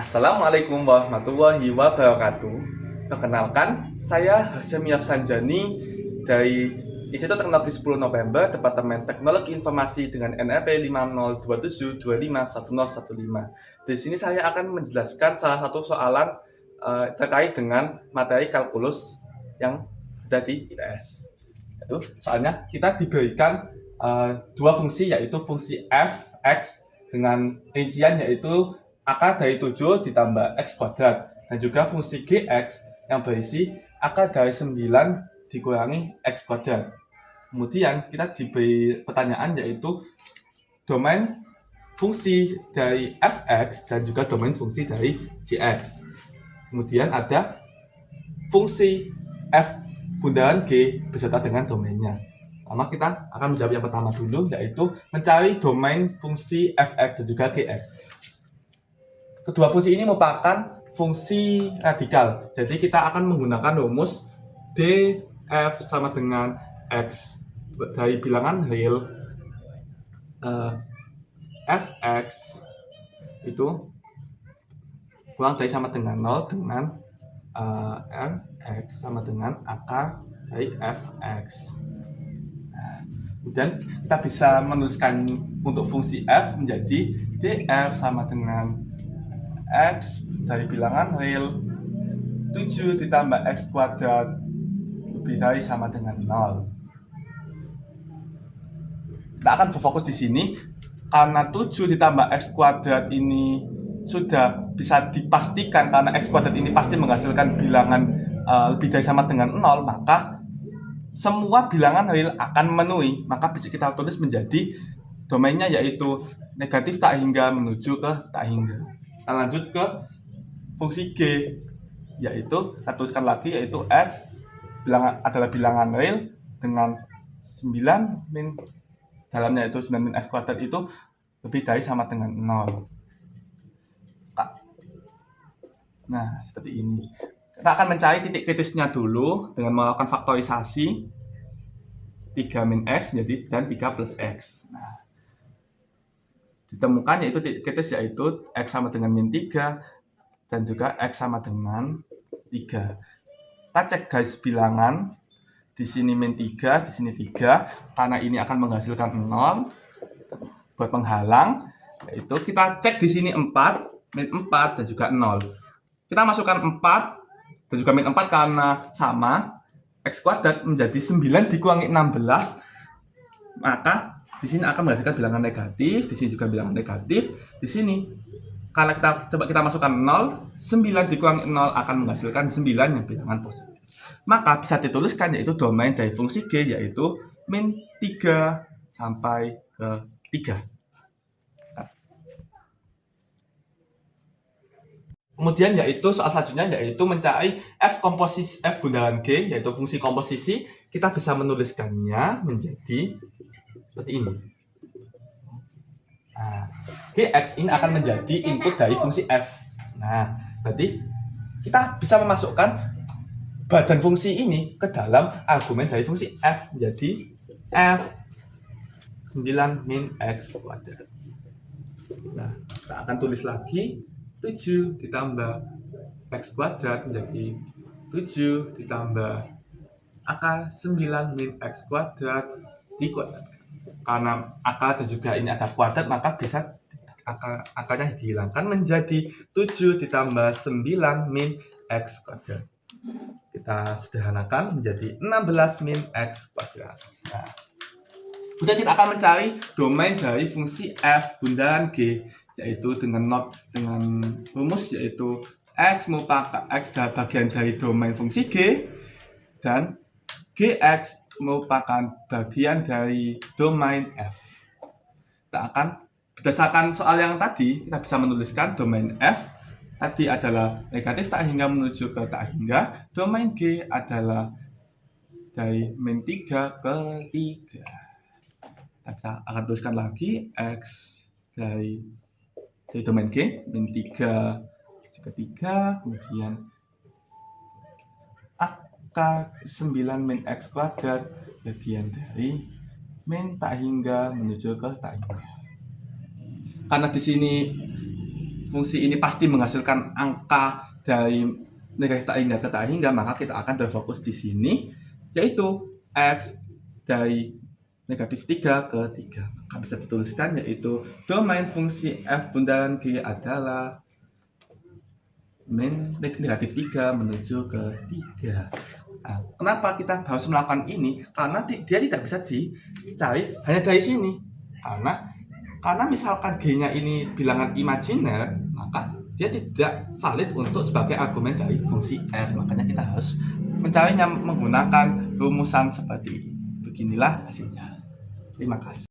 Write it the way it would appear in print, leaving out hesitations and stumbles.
Assalamualaikum warahmatullahi wabarakatuh. Perkenalkan, saya Hasyim Yafsanjani dari Institut Teknologi 10 November, Departemen Teknologi Informasi dengan NRP 5027251015. Di sini saya akan menjelaskan salah satu soalan terkait dengan materi kalkulus yang ada di ITS. Itu soalnya kita diberikan dua fungsi, yaitu fungsi f, x dengan rincian yaitu akar dari 7 ditambah x kuadrat, dan juga fungsi gx yang berisi akar dari 9 dikurangi x kuadrat. Kemudian kita diberi pertanyaan yaitu domain fungsi dari fx dan juga domain fungsi dari gx. Kemudian ada fungsi f bundaran g beserta dengan domainnya. Pertama kita akan menjawab yang pertama dulu, yaitu mencari domain fungsi fx dan juga gx. Kedua fungsi ini merupakan fungsi radikal. Jadi kita akan menggunakan rumus df sama dengan x dari bilangan real fx itu kurang dari sama dengan 0 dengan fx sama dengan akar dari fx. Kemudian kita bisa menuliskan untuk fungsi f menjadi df sama dengan x dari bilangan real 7 ditambah x kuadrat lebih dari sama dengan 0. Kita akan berfokus di sini karena 7 ditambah x kuadrat ini sudah bisa dipastikan karena x kuadrat ini pasti menghasilkan bilangan lebih dari sama dengan 0, maka semua bilangan real akan memenuhi. Maka bisa kita tulis menjadi domainnya yaitu negatif tak hingga menuju ke tak hingga. Kita lanjut ke fungsi g, yaitu kita tuliskan lagi yaitu x adalah bilangan real dengan 9 min dalamnya itu 9 min x kuadrat itu lebih dari sama dengan 0. Nah, seperti ini. Kita akan mencari titik kritisnya dulu dengan melakukan faktorisasi 3 min x menjadi dan 3 plus x. Nah, ditemukan yaitu titik kritis yaitu x sama dengan min 3 dan juga x sama dengan 3. Kita cek garis bilangan. Di sini min 3, di sini 3. Karena ini akan menghasilkan 0 buat penghalang, yaitu kita cek di sini 4, min 4 dan juga 0. Kita masukkan 4 dan juga min 4 karena sama, x kuadrat menjadi 9 dikurangi 16, maka di sini akan menghasilkan bilangan negatif, di sini juga bilangan negatif, di sini karena kita masukkan 0, 9 dikurangi 0 akan menghasilkan 9 yang bilangan positif. Maka bisa dituliskan yaitu domain dari fungsi g yaitu min 3 sampai ke 3. Kemudian yaitu soal selanjutnya yaitu mencari f komposisi f bundaran g yaitu fungsi komposisi. Kita bisa menuliskannya menjadi seperti ini. Nah, gx ini akan menjadi input dari fungsi f. Nah, berarti kita bisa memasukkan badan fungsi ini ke dalam argumen dari fungsi f menjadi f 9 min x kuadrat. Nah, kita akan tulis lagi 7 ditambah x kuadrat menjadi 7 ditambah akar 9 min x kuadrat dikuadratkan. Karena akar dan juga ini ada kuadrat, maka bisa akarnya dihilangkan menjadi 7 ditambah 9 min x kuadrat. Kita sederhanakan menjadi 16 min x kuadrat. Nah, kemudian kita akan mencari domain dari fungsi f bundaran g, yaitu dengan rumus yaitu x merupakan x bagian dari domain fungsi g dan gx merupakan bagian dari domain f. Kita akan berdasarkan soal yang tadi kita bisa menuliskan domain f tadi adalah negatif tak hingga menuju ke tak hingga, domain g adalah dari min 3 ke 3. Kita akan tuliskan lagi x dari domain g min 3 ke 3, kemudian akar 9 min x kuadrat bagian dari min tak hingga menuju ke tak hingga. Karena di sini fungsi ini pasti menghasilkan angka dari negatif tak hingga ke tak hingga, maka kita akan berfokus di sini, yaitu X dari negatif 3 ke 3. Maka bisa dituliskan yaitu domain fungsi f bundaran G adalah negatif 3 menuju ke 3. Nah, kenapa kita harus melakukan ini? Karena dia tidak bisa dicari hanya dari sini. Karena misalkan G-nya ini bilangan imajiner, maka dia tidak valid untuk sebagai argumen dari fungsi f. Makanya kita harus mencarinya menggunakan rumusan seperti ini. Beginilah hasilnya. Terima kasih.